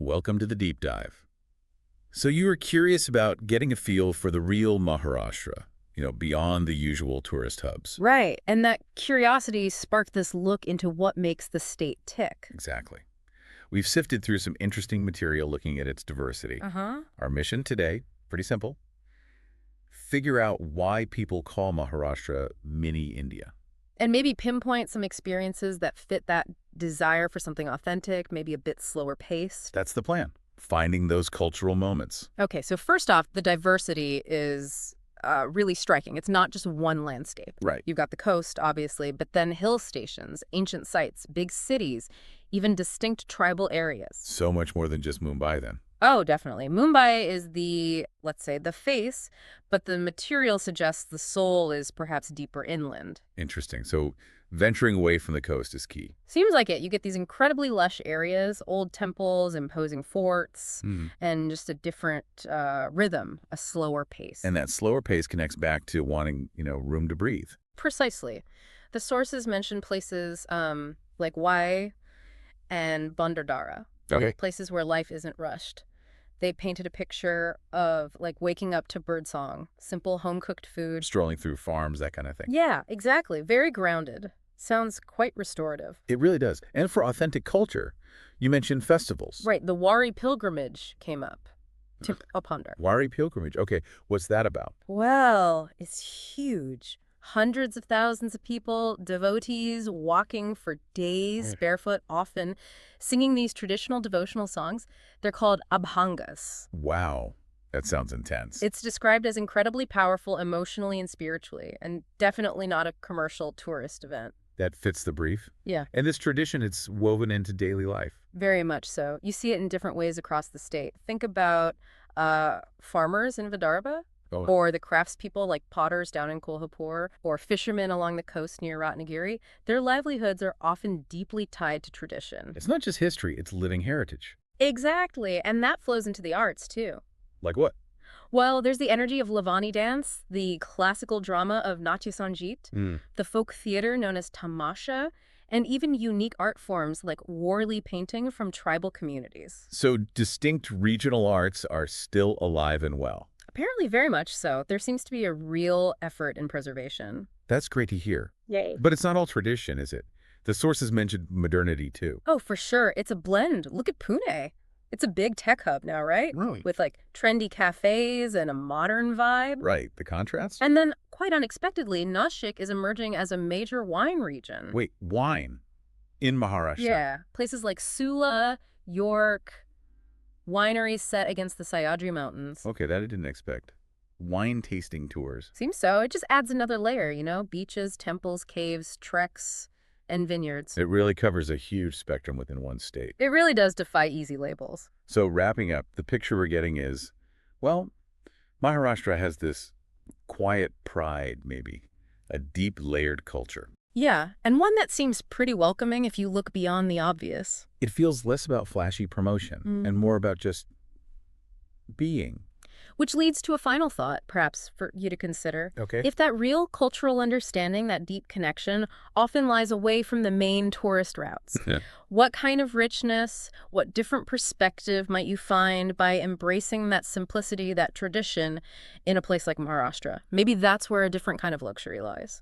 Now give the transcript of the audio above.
welcome to the deep dive. So you were curious about getting a feel for the real Maharashtra, beyond the usual tourist hubs. Right, and that curiosity sparked this look into what makes the state tick. Exactly. We've sifted through some interesting material looking at its diversity. Our mission today, pretty simple. Figure out why people call Maharashtra mini India. And maybe pinpoint some experiences that fit that desire for something authentic, maybe a bit slower paced. That's the plan. Finding those cultural moments. Okay, so first off, the diversity is really striking. It's not just one landscape. Right. You've got the coast, obviously, but then hill stations, ancient sites, big cities, even distinct tribal areas. So much more than just Mumbai then. Oh, definitely. Mumbai is the, let's say, the face, but the material suggests the soul is perhaps deeper inland. Interesting. So venturing away from the coast is key. Seems like it. You get these incredibly lush areas, old temples, imposing forts, and just a different rhythm, a slower pace. And that slower pace connects back to wanting, room to breathe. Precisely. The sources mention places like Wari and Bhandardara, Okay. places where life isn't rushed. They painted a picture of like waking up to birdsong, simple home-cooked food. Strolling through farms, that kind of thing. Yeah, exactly. Very grounded. Sounds quite restorative. It really does. And for authentic culture, you mentioned festivals. Right, the Wari pilgrimage came up to ponder. Wari pilgrimage. Okay, what's that about? Well, it's huge. Hundreds of thousands of people, devotees, walking for days, barefoot, often, singing these traditional devotional songs. They're called abhangas. Wow, that sounds intense. It's described as incredibly powerful emotionally and spiritually, and definitely not a commercial tourist event. That fits the brief. Yeah. And this tradition, it's woven into daily life. Very much so. You see it in different ways across the state. Think about farmers in Vidarbha. Oh. Or the craftspeople like potters down in Kolhapur, or fishermen along the coast near Ratnagiri. Their livelihoods are often deeply tied to tradition. It's not just history, it's living heritage. Exactly, and that flows into the arts, too. Like what? Well, there's the energy of Lavani dance, the classical drama of Natya Sangeet, the folk theater known as tamasha, and even unique art forms like Warli painting from tribal communities. So distinct regional arts are still alive and well. Apparently very much so. There seems to be a real effort in preservation. That's great to hear. Yay. But it's not all tradition, is it? The sources mentioned modernity, too. Oh, for sure. It's a blend. Look at Pune. It's a big tech hub now, right? Really? With like trendy cafes and a modern vibe. Right, the contrast? And then, quite unexpectedly, Nashik is emerging as a major wine region. Wait, wine in Maharashtra? Yeah. Places like Sula, York, wineries set against the Sahyadri Mountains. Okay, that I didn't expect. Wine tasting tours. Seems so. It just adds another layer, beaches, temples, caves, treks, and vineyards. It really covers a huge spectrum within one state. It really does defy easy labels. So wrapping up, the picture we're getting is, well, Maharashtra has this quiet pride, maybe, a deep layered culture. Yeah, and one that seems pretty welcoming if you look beyond the obvious. It feels less about flashy promotion and more about just being. Which leads to a final thought, perhaps, for you to consider. Okay. If that real cultural understanding, that deep connection, often lies away from the main tourist routes, what kind of richness, what different perspective might you find by embracing that simplicity, that tradition, in a place like Maharashtra? Maybe that's where a different kind of luxury lies.